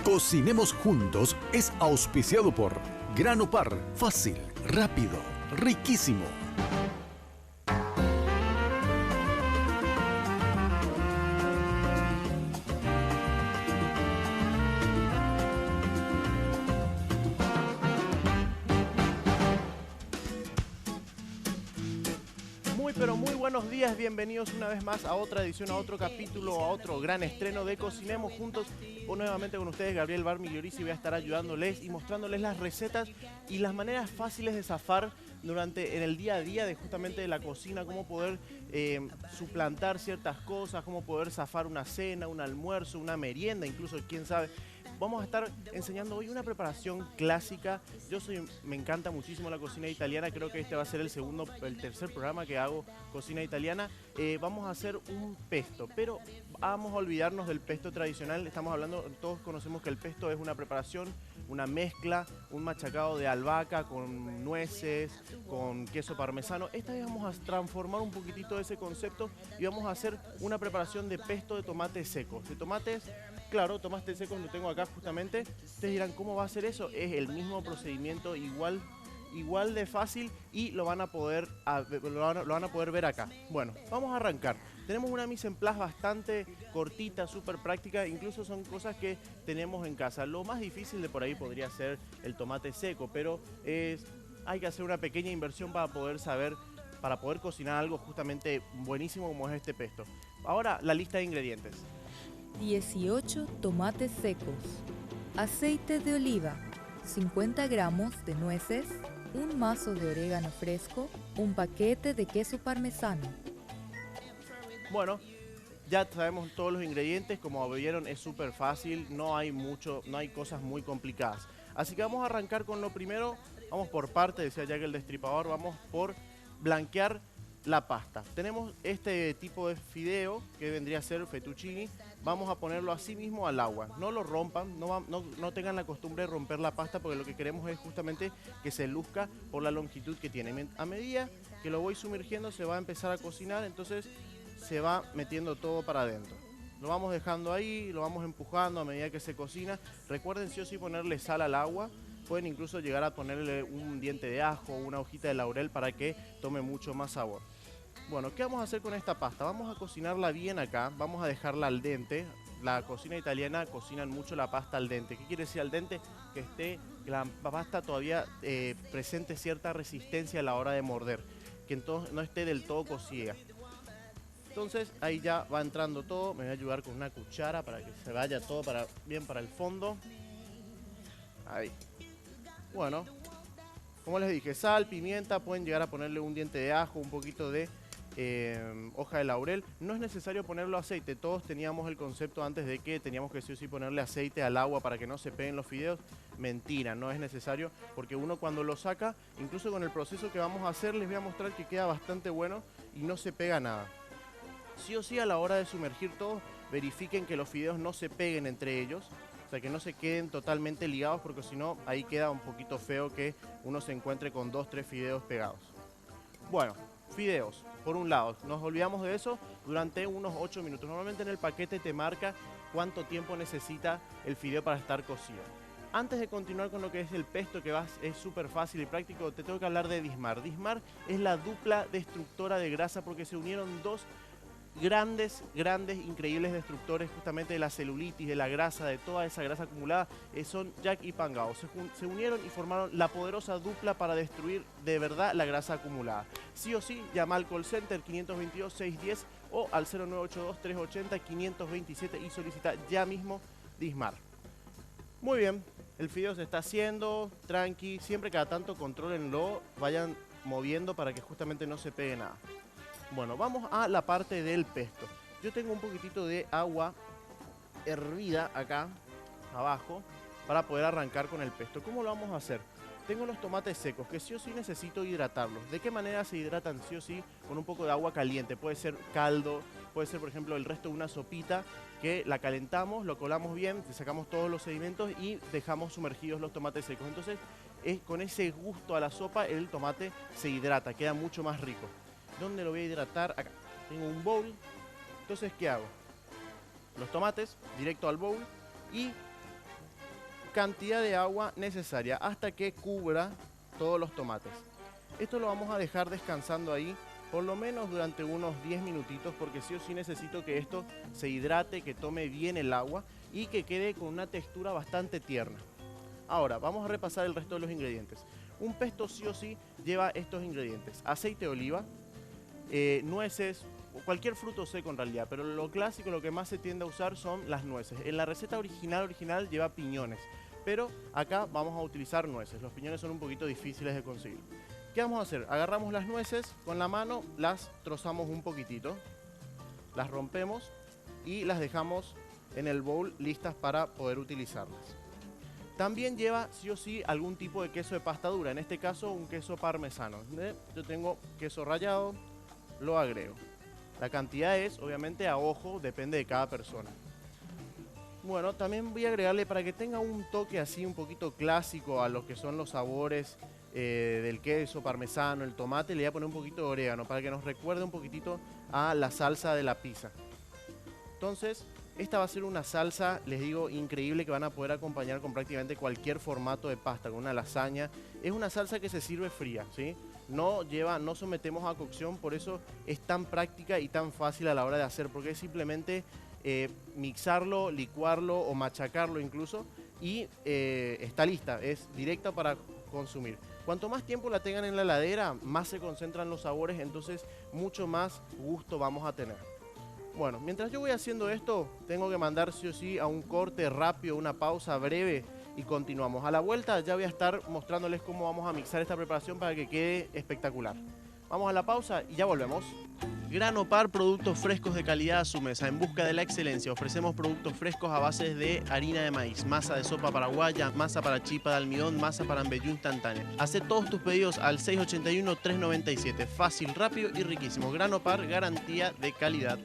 Cocinemos Juntos es auspiciado por Grano Par, fácil, rápido, riquísimo. Pero muy buenos días, bienvenidos una vez más a otra edición, a otro capítulo, a otro gran estreno de Cocinemos Juntos. Hoy nuevamente con ustedes, Gabriel Bar Migliorisi, voy a estar ayudándoles y mostrándoles las recetas y las maneras fáciles de zafar en el día a día de justamente de la cocina, cómo poder suplantar ciertas cosas, cómo poder zafar una cena, un almuerzo, una merienda, incluso quién sabe. Vamos a estar enseñando hoy una preparación clásica. Me encanta muchísimo la cocina italiana. Creo que este va a ser el tercer programa que hago cocina italiana. Vamos a hacer un pesto, pero vamos a olvidarnos del pesto tradicional. Estamos hablando, todos conocemos que el pesto es una preparación, una mezcla, un machacado de albahaca con nueces, con queso parmesano. Esta vez vamos a transformar un poquitito ese concepto y vamos a hacer una preparación de pesto de tomates secos. De tomates, claro, tomates secos lo tengo acá justamente. Ustedes dirán, ¿cómo va a ser eso? Es el mismo procedimiento, igual de fácil, y lo van a poder ver acá. Bueno, vamos a arrancar. Tenemos una mise en place bastante cortita, súper práctica, incluso son cosas que tenemos en casa. Lo más difícil de por ahí podría ser el tomate seco, pero hay que hacer una pequeña inversión para poder cocinar algo justamente buenísimo como es este pesto. Ahora la lista de ingredientes. 18 tomates secos, aceite de oliva, 50 gramos de nueces, un mazo de orégano fresco, un paquete de queso parmesano. Bueno, ya sabemos todos los ingredientes, como vieron es súper fácil, no hay cosas muy complicadas. Así que vamos a arrancar con lo primero, vamos por parte, decía Jack el Destripador, vamos por blanquear la pasta. Tenemos este tipo de fideo que vendría a ser fettuccini. Vamos a ponerlo así mismo al agua. No lo rompan, no tengan la costumbre de romper la pasta, porque lo que queremos es justamente que se luzca por la longitud que tiene. A medida que lo voy sumergiendo se va a empezar a cocinar, entonces se va metiendo todo para adentro. Lo vamos dejando ahí, lo vamos empujando a medida que se cocina. Recuerden sí o sí ponerle sal al agua. Pueden incluso llegar a ponerle un diente de ajo o una hojita de laurel para que tome mucho más sabor. Bueno, ¿qué vamos a hacer con esta pasta? Vamos a cocinarla bien acá, vamos a dejarla al dente. La cocina italiana cocinan mucho la pasta al dente. ¿Qué quiere decir al dente? Que la pasta todavía presente cierta resistencia a la hora de morder, que entonces no esté del todo cocida. Entonces ahí ya va entrando todo. Me voy a ayudar con una cuchara para que se vaya todo bien para el fondo. Ahí. Bueno, como les dije, sal, pimienta, pueden llegar a ponerle un diente de ajo, un poquito de hoja de laurel. No es necesario ponerlo aceite. Todos teníamos el concepto antes de que teníamos que sí o sí ponerle aceite al agua para que no se peguen los fideos. Mentira, no es necesario, porque uno cuando lo saca, incluso con el proceso que vamos a hacer, les voy a mostrar que queda bastante bueno y no se pega nada. Sí o sí, a la hora de sumergir todo, verifiquen que los fideos no se peguen entre ellos. O sea, que no se queden totalmente ligados, porque si no, ahí queda un poquito feo que uno se encuentre con 2-3 fideos pegados. Bueno, fideos, por un lado, nos olvidamos de eso durante unos 8 minutos. Normalmente en el paquete te marca cuánto tiempo necesita el fideo para estar cocido. Antes de continuar con lo que es el pesto, que es súper fácil y práctico, te tengo que hablar de Dismar. Dismar es la dupla destructora de grasa, porque se unieron dos grandes, increíbles destructores justamente de la celulitis, de la grasa, de toda esa grasa acumulada. Son Jack y Pangao. Se unieron y formaron la poderosa dupla para destruir de verdad la grasa acumulada. Sí o sí, llama al call center 522-610 o al 0982-380-527 y solicita ya mismo Dismar. Muy bien, el fideo se está haciendo, tranqui, siempre cada tanto contrólenlo, vayan moviendo para que justamente no se pegue nada. Bueno, vamos a la parte del pesto. Yo tengo un poquitito de agua hervida acá abajo para poder arrancar con el pesto. ¿Cómo lo vamos a hacer? Tengo los tomates secos que sí o sí necesito hidratarlos. ¿De qué manera se hidratan? Sí o sí con un poco de agua caliente. Puede ser caldo, puede ser por ejemplo el resto de una sopita que la calentamos, lo colamos bien, le sacamos todos los sedimentos y dejamos sumergidos los tomates secos. Entonces con ese gusto a la sopa el tomate se hidrata, queda mucho más rico. ¿Dónde lo voy a hidratar? Acá. Tengo un bowl. Entonces, ¿qué hago? Los tomates, directo al bowl. Y cantidad de agua necesaria hasta que cubra todos los tomates. Esto lo vamos a dejar descansando ahí por lo menos durante unos 10 minutitos, porque sí o sí necesito que esto se hidrate, que tome bien el agua y que quede con una textura bastante tierna. Ahora, vamos a repasar el resto de los ingredientes. Un pesto sí o sí lleva estos ingredientes: aceite de oliva, nueces, o cualquier fruto seco en realidad, pero lo clásico, lo que más se tiende a usar son las nueces. En la receta original lleva piñones, pero acá vamos a utilizar nueces. Los piñones son un poquito difíciles de conseguir. ¿Qué vamos a hacer? Agarramos las nueces con la mano, las trozamos un poquitito, las rompemos y las dejamos en el bowl listas para poder utilizarlas. También lleva sí o sí algún tipo de queso de pasta dura, en este caso un queso parmesano. Yo tengo queso rallado, lo agrego. La cantidad es obviamente a ojo, depende de cada persona. Bueno, también voy a agregarle, para que tenga un toque así un poquito clásico a lo que son los sabores del queso parmesano, el tomate, le voy a poner un poquito de orégano para que nos recuerde un poquitito a la salsa de la pizza. Entonces, esta va a ser una salsa, les digo, increíble, que van a poder acompañar con prácticamente cualquier formato de pasta, con una lasaña. Es una salsa que se sirve fría, ¿sí? No sometemos a cocción, por eso es tan práctica y tan fácil a la hora de hacer, porque es simplemente mixarlo, licuarlo o machacarlo incluso, y está lista, es directa para consumir. Cuanto más tiempo la tengan en la heladera, más se concentran los sabores, entonces mucho más gusto vamos a tener. Bueno, mientras yo voy haciendo esto, tengo que mandar sí o sí a un corte rápido, una pausa breve, y continuamos. A la vuelta ya voy a estar mostrándoles cómo vamos a mixar esta preparación para que quede espectacular. Vamos a la pausa y ya volvemos. Grano Par, productos frescos de calidad a su mesa. En busca de la excelencia, ofrecemos productos frescos a base de harina de maíz, masa de sopa paraguaya, masa para chipa de almidón, masa para embellú instantánea. Haz todos tus pedidos al 681-397. Fácil, rápido y riquísimo. Grano Par, garantía de calidad.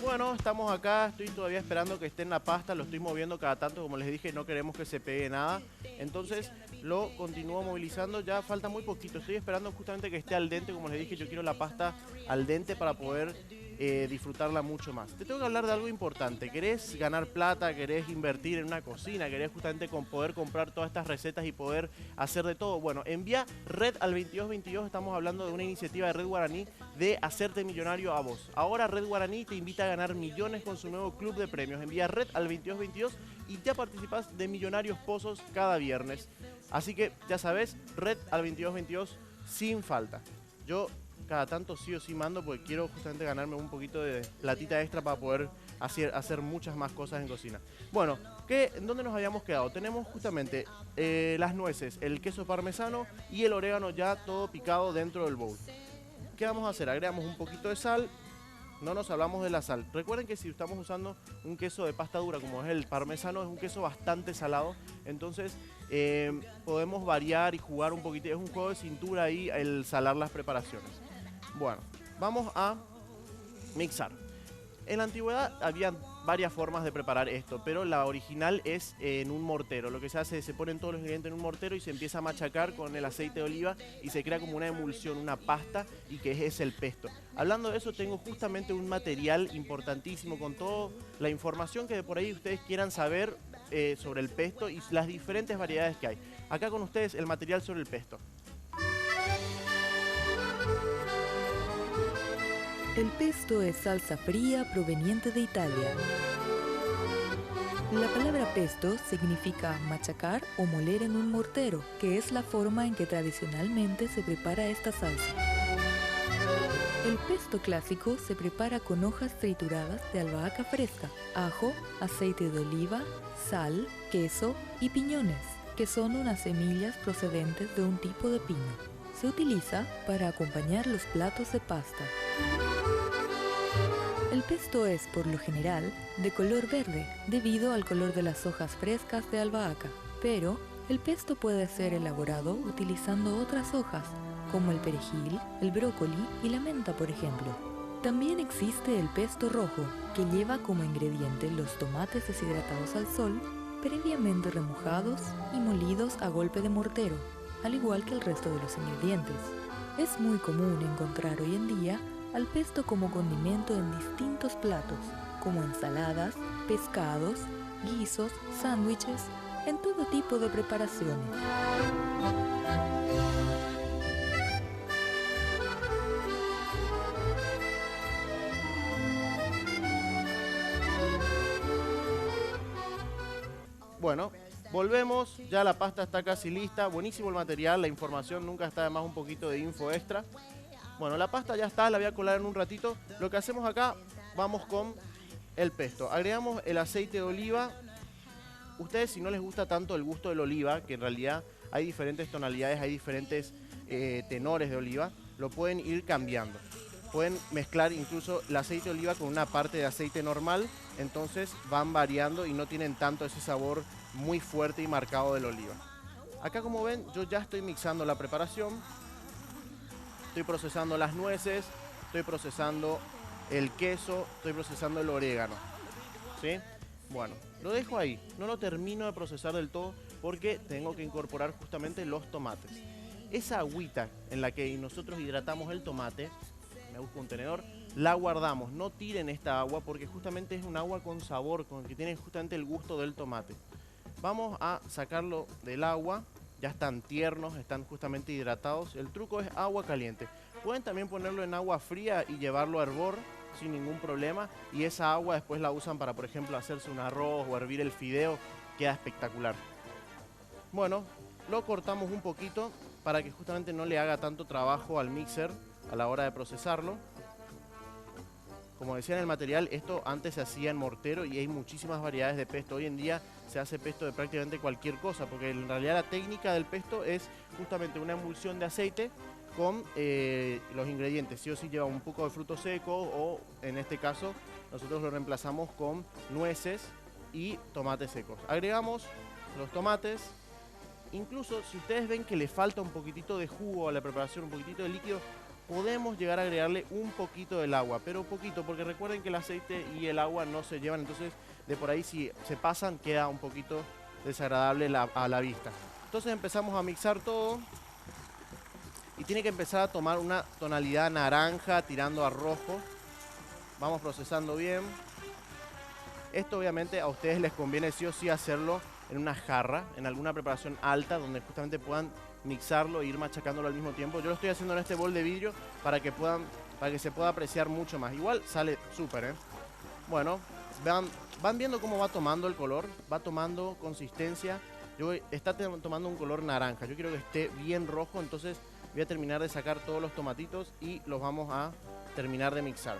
Bueno, estamos acá, estoy todavía esperando que esté en la pasta, lo estoy moviendo cada tanto, como les dije, no queremos que se pegue nada, entonces lo continúo movilizando, ya falta muy poquito, estoy esperando justamente que esté al dente, como les dije, yo quiero la pasta al dente para poder disfrutarla mucho más. Te tengo que hablar de algo importante: querés ganar plata, querés invertir en una cocina, querés justamente poder comprar todas estas recetas y poder hacer de todo. Bueno, envía Red al 2222, estamos hablando de una iniciativa de Red Guaraní de hacerte millonario a vos. Ahora Red Guaraní te invita a ganar millones con su nuevo club de premios. Envía Red al 2222 y ya participás de Millonarios Pozos cada viernes. Así que ya sabes, Red al 2222 sin falta. Yo cada tanto sí o sí mando porque quiero justamente ganarme un poquito de platita extra para poder hacer muchas más cosas en cocina. Bueno, ¿en dónde nos habíamos quedado? Tenemos justamente las nueces, el queso parmesano y el orégano ya todo picado dentro del bowl. ¿Qué vamos a hacer? Agregamos un poquito de sal. No nos hablamos de la sal. Recuerden que si estamos usando un queso de pasta dura como es el parmesano, es un queso bastante salado. Entonces podemos variar y jugar un poquito. Es un juego de cintura ahí el salar las preparaciones. Bueno, vamos a mixar. En la antigüedad había varias formas de preparar esto, pero la original es en un mortero. Lo que se hace es se ponen todos los ingredientes en un mortero y se empieza a machacar con el aceite de oliva y se crea como una emulsión, una pasta, y que es el pesto. Hablando de eso, tengo justamente un material importantísimo con toda la información que de por ahí ustedes quieran saber sobre el pesto y las diferentes variedades que hay. Acá con ustedes el material sobre el pesto. El pesto es salsa fría proveniente de Italia. La palabra pesto significa machacar o moler en un mortero, que es la forma en que tradicionalmente se prepara esta salsa. El pesto clásico se prepara con hojas trituradas de albahaca fresca, ajo, aceite de oliva, sal, queso y piñones, que son unas semillas procedentes de un tipo de pino. Se utiliza para acompañar los platos de pasta. El pesto es, por lo general, de color verde, debido al color de las hojas frescas de albahaca, pero el pesto puede ser elaborado utilizando otras hojas, como el perejil, el brócoli y la menta, por ejemplo. También existe el pesto rojo, que lleva como ingrediente los tomates deshidratados al sol, previamente remojados y molidos a golpe de mortero, al igual que el resto de los ingredientes. Es muy común encontrar hoy en día al pesto como condimento en distintos platos, como ensaladas, pescados, guisos, sándwiches, en todo tipo de preparaciones. Bueno, volvemos, ya la pasta está casi lista, buenísimo el material, la información nunca está de más, un poquito de info extra. Bueno, la pasta ya está, la voy a colar en un ratito. Lo que hacemos acá, vamos con el pesto. Agregamos el aceite de oliva. Ustedes, si no les gusta tanto el gusto del oliva, que en realidad hay diferentes tonalidades, hay diferentes tenores de oliva, lo pueden ir cambiando. Pueden mezclar incluso el aceite de oliva con una parte de aceite normal, entonces van variando y no tienen tanto ese sabor muy fuerte y marcado del oliva. Acá, como ven, yo ya estoy mixando la preparación. Estoy procesando las nueces, estoy procesando el queso, estoy procesando el orégano, ¿sí? Bueno, lo dejo ahí, no lo termino de procesar del todo porque tengo que incorporar justamente los tomates. Esa agüita en la que nosotros hidratamos el tomate, me busco un tenedor, la guardamos. No tiren esta agua porque justamente es un agua con sabor, con que tiene justamente el gusto del tomate. Vamos a sacarlo del agua. Ya están tiernos, están justamente hidratados. El truco es agua caliente. Pueden también ponerlo en agua fría y llevarlo a hervor sin ningún problema. Y esa agua después la usan para, por ejemplo, hacerse un arroz o hervir el fideo. Queda espectacular. Bueno, lo cortamos un poquito para que justamente no le haga tanto trabajo al mixer a la hora de procesarlo. Como decía en el material, esto antes se hacía en mortero y hay muchísimas variedades de pesto. Hoy en día se hace pesto de prácticamente cualquier cosa, porque en realidad la técnica del pesto es justamente una emulsión de aceite con los ingredientes. Sí o sí lleva un poco de frutos secos o, en este caso, nosotros lo reemplazamos con nueces y tomates secos. Agregamos los tomates. Incluso si ustedes ven que le falta un poquitito de jugo a la preparación, un poquitito de líquido, podemos llegar a agregarle un poquito del agua, pero poquito, porque recuerden que el aceite y el agua no se llevan, entonces de por ahí si se pasan queda un poquito desagradable a la vista. Entonces empezamos a mixar todo y tiene que empezar a tomar una tonalidad naranja tirando a rojo. Vamos procesando bien. Esto obviamente a ustedes les conviene sí o sí hacerlo en una jarra, en alguna preparación alta donde justamente puedan mixarlo e ir machacándolo al mismo tiempo. Yo lo estoy haciendo en este bol de vidrio para que se pueda apreciar mucho más. Igual sale súper, ¿eh? Bueno, van viendo cómo va tomando el color, va tomando consistencia. Está tomando un color naranja. Yo quiero que esté bien rojo, entonces voy a terminar de sacar todos los tomatitos y los vamos a terminar de mixar.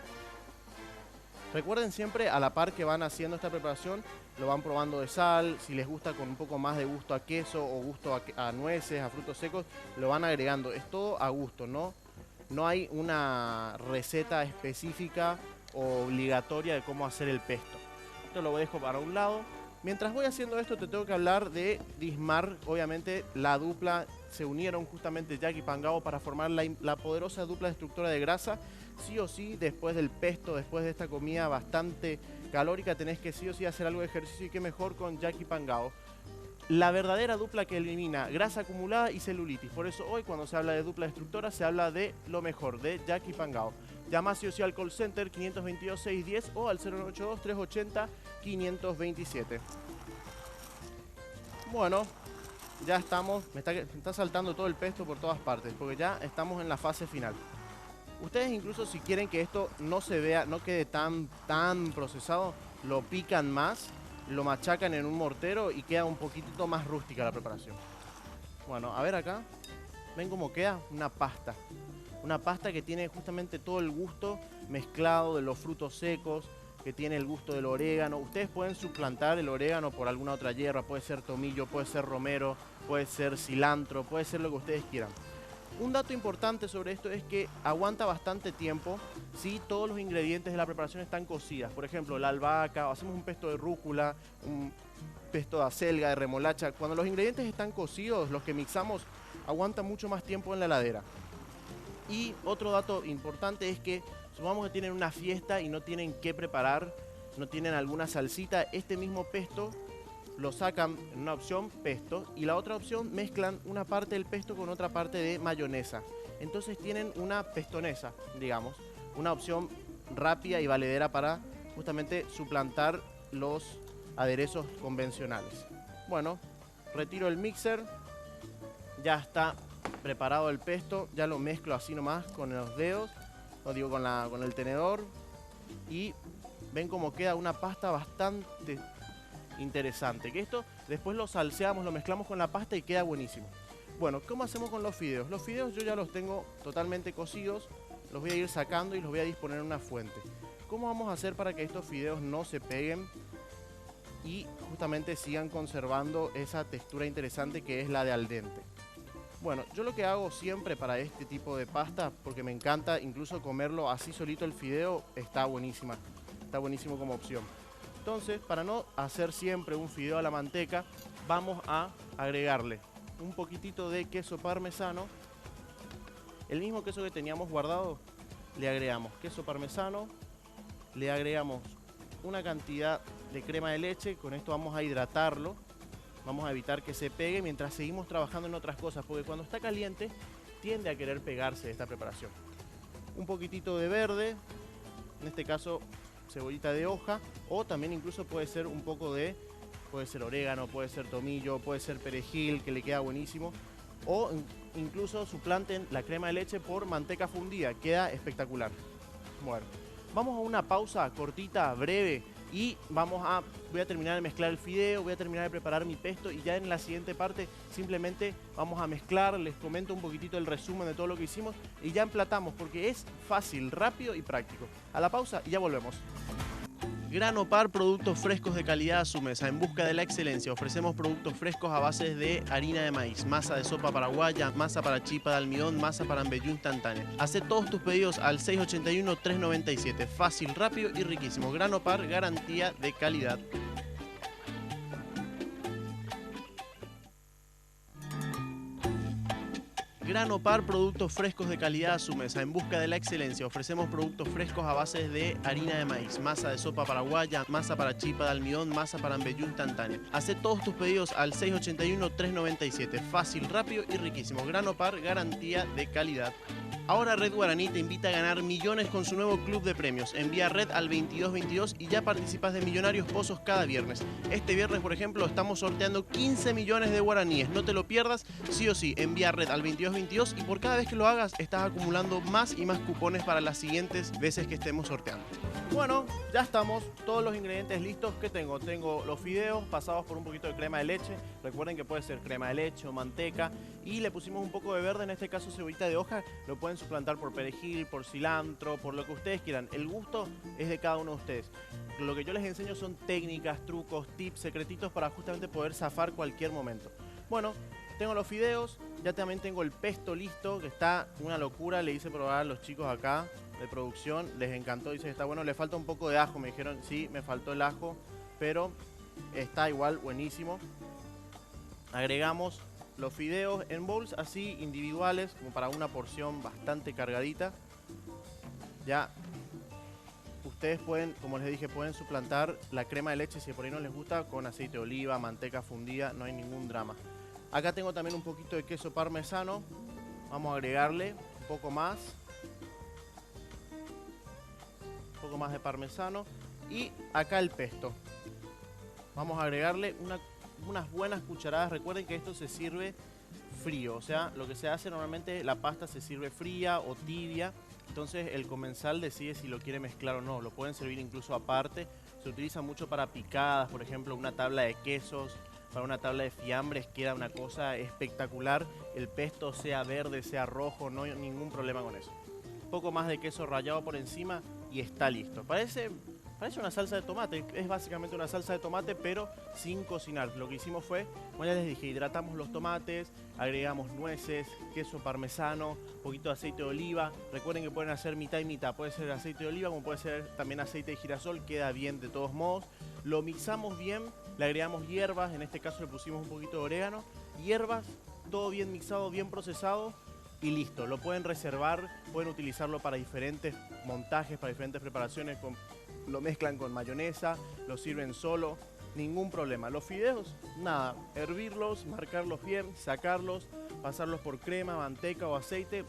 Recuerden siempre, a la par que van haciendo esta preparación, lo van probando de sal. Si les gusta con un poco más de gusto a queso o gusto a nueces, a frutos secos, lo van agregando. Es todo a gusto, ¿no? No hay una receta específica o obligatoria de cómo hacer el pesto. Esto lo dejo para un lado. Mientras voy haciendo esto, te tengo que hablar de Dismar. Obviamente, la dupla se unieron justamente Jack y Pangao para formar la poderosa dupla destructora de grasa. Sí o sí, después del pesto, después de esta comida bastante calórica, tenés que sí o sí hacer algo de ejercicio, y qué mejor con Jack y Pangao. La verdadera dupla que elimina grasa acumulada y celulitis. Por eso hoy, cuando se habla de dupla destructora, se habla de lo mejor, de Jack y Pangao. Llama sí o sí al call center 522-610 o al 092-380-527. Bueno, ya estamos. Me está saltando todo el pesto por todas partes, porque ya estamos en la fase final. Ustedes incluso si quieren que esto no se vea, no quede tan procesado, lo pican más, lo machacan en un mortero y queda un poquitito más rústica la preparación. Bueno, a ver acá, ven cómo queda una pasta. Una pasta que tiene justamente todo el gusto mezclado de los frutos secos, que tiene el gusto del orégano. Ustedes pueden suplantar el orégano por alguna otra hierba, puede ser tomillo, puede ser romero, puede ser cilantro, puede ser lo que ustedes quieran. Un dato importante sobre esto es que aguanta bastante tiempo si todos los ingredientes de la preparación están cocidas. Por ejemplo, la albahaca, o hacemos un pesto de rúcula, un pesto de acelga, de remolacha. Cuando los ingredientes están cocidos, los que mixamos, aguanta mucho más tiempo en la heladera. Y otro dato importante es que, supongamos que tienen una fiesta y no tienen qué preparar, no tienen alguna salsita, este mismo pesto lo sacan en una opción pesto y la otra opción mezclan una parte del pesto con otra parte de mayonesa entonces tienen una pestonesa, digamos, una opción rápida y valedera para justamente suplantar los aderezos convencionales. Bueno, retiro el mixer, ya está preparado el pesto, ya lo mezclo así nomás con los dedos, lo digo con el tenedor, y ven cómo queda una pasta bastante interesante, que esto después lo salseamos, lo mezclamos con la pasta y queda buenísimo. Bueno, ¿cómo hacemos con los fideos? Los fideos yo ya los tengo totalmente cocidos, los voy a ir sacando y los voy a disponer en una fuente. ¿Cómo vamos a hacer para que estos fideos no se peguen y justamente sigan conservando esa textura interesante que es la de al dente? Bueno, yo lo que hago siempre para este tipo de pasta, porque me encanta incluso comerlo así solito el fideo, está buenísimo como opción. Entonces, para no hacer siempre un fideo a la manteca, vamos a agregarle un poquitito de queso parmesano. El mismo queso que teníamos guardado, le agregamos queso parmesano, le agregamos una cantidad de crema de leche, con esto vamos a hidratarlo, vamos a evitar que se pegue mientras seguimos trabajando en otras cosas, porque cuando está caliente tiende a querer pegarse esta preparación. Un poquitito de verde, en este caso cebollita de hoja, o también incluso puede ser un poco de, puede ser orégano, puede ser tomillo, puede ser perejil, que le queda buenísimo, o incluso suplanten la crema de leche por manteca fundida, queda espectacular. Bueno, vamos a una pausa cortita, breve, y voy a terminar de mezclar el fideo, voy a terminar de preparar mi pesto y ya en la siguiente parte simplemente vamos a mezclar, les comento un poquitito el resumen de todo lo que hicimos y ya emplatamos porque es fácil, rápido y práctico. A la pausa y ya volvemos. Granopar, productos frescos de calidad a su mesa. En busca de la excelencia, ofrecemos productos frescos a base de harina de maíz, masa de sopa paraguaya, masa para chipa de almidón, masa para embellú instantánea. Haz todos tus pedidos al 681-397. Fácil, rápido y riquísimo. Granopar, garantía de calidad. Granopar, productos frescos de calidad a su mesa. En busca de la excelencia, ofrecemos productos frescos a base de harina de maíz, masa de sopa paraguaya, masa para chipa de almidón, masa para embellú instantánea. Haz todos tus pedidos al 681-397. Fácil, rápido y riquísimo. Granopar, garantía de calidad. Ahora Red Guaraní te invita a ganar millones con su nuevo club de premios. Envía Red al 2222 y ya participas de Millonarios Pozos cada viernes. Este viernes, por ejemplo, estamos sorteando 15 millones de guaraníes. No te lo pierdas, sí o sí. Envía Red al 2222 y por cada vez que lo hagas estás acumulando más y más cupones para las siguientes veces que estemos sorteando. Bueno, ya estamos, todos los ingredientes listos. ¿Qué tengo? Tengo los fideos pasados por un poquito de crema de leche. Recuerden que puede ser crema de leche o manteca. Y le pusimos un poco de verde, en este caso cebollita de hoja. Lo pueden suplantar por perejil, por cilantro, por lo que ustedes quieran. El gusto es de cada uno de ustedes. Lo que yo les enseño son técnicas, trucos, tips, secretitos para justamente poder zafar cualquier momento. Bueno, tengo los fideos, ya también tengo el pesto listo, que está una locura. Le hice probar a los chicos acá de producción, les encantó, dice que está bueno. Le falta un poco de ajo, me dijeron, sí, me faltó el ajo, pero está igual buenísimo. Agregamos los fideos en bowls así individuales, como para una porción bastante cargadita. Ya ustedes pueden, como les dije, pueden suplantar la crema de leche si por ahí no les gusta, con aceite de oliva, manteca fundida, no hay ningún drama. Acá tengo también un poquito de queso parmesano, vamos a agregarle un poco más de parmesano, y acá el pesto. Vamos a agregarle unas buenas cucharadas. Recuerden que esto se sirve frío, o sea, lo que se hace normalmente, la pasta se sirve fría o tibia, entonces el comensal decide si lo quiere mezclar o no. Lo pueden servir incluso aparte. Se utiliza mucho para picadas, por ejemplo, una tabla de quesos, para una tabla de fiambres queda una cosa espectacular. El pesto sea verde, sea rojo, no hay ningún problema con eso. Un poco más de queso rallado por encima y está listo. Parece una salsa de tomate, es básicamente una salsa de tomate pero sin cocinar. Lo que hicimos fue, como ya les dije, hidratamos los tomates, agregamos nueces, queso parmesano, un poquito de aceite de oliva. Recuerden que pueden hacer mitad y mitad, puede ser aceite de oliva como puede ser también aceite de girasol, queda bien de todos modos. Lo mixamos bien, le agregamos hierbas, en este caso le pusimos un poquito de orégano, hierbas, todo bien mixado, bien procesado. Y listo, lo pueden reservar, pueden utilizarlo para diferentes montajes, para diferentes preparaciones, lo mezclan con mayonesa, lo sirven solo, ningún problema. Los fideos, nada, hervirlos, marcarlos bien, sacarlos, pasarlos por crema, manteca o aceite,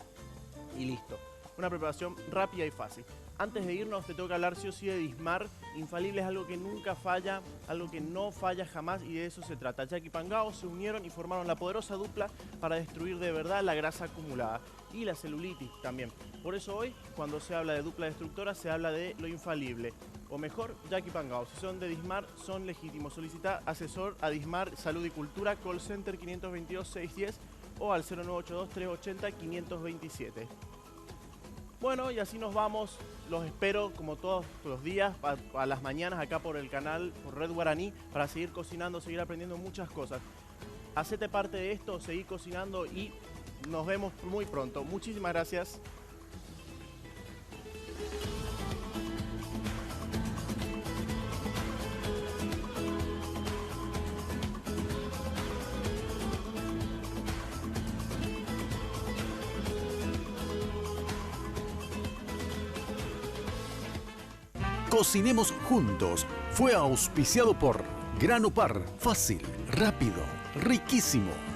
y listo. Una preparación rápida y fácil. Antes de irnos te tengo que hablar sí o sí de Dismar. Infalible es algo que nunca falla, algo que no falla jamás y de eso se trata. Jack y Pangao se unieron y formaron la poderosa dupla para destruir de verdad la grasa acumulada y la celulitis también. Por eso hoy, cuando se habla de dupla destructora, se habla de lo infalible. O mejor, Jack y Pangao. Si son de Dismar, son legítimos. Solicita asesor a Dismar Salud y Cultura, call center 522-610 o al 0982-380-527. Bueno, y así nos vamos. Los espero como todos los días a las mañanas acá por el canal, por Red Guaraní, para seguir cocinando, seguir aprendiendo muchas cosas. Hacete parte de esto, seguí cocinando y nos vemos muy pronto. Muchísimas gracias. Cocinemos juntos. Fue auspiciado por Grano Par. Fácil, rápido, riquísimo.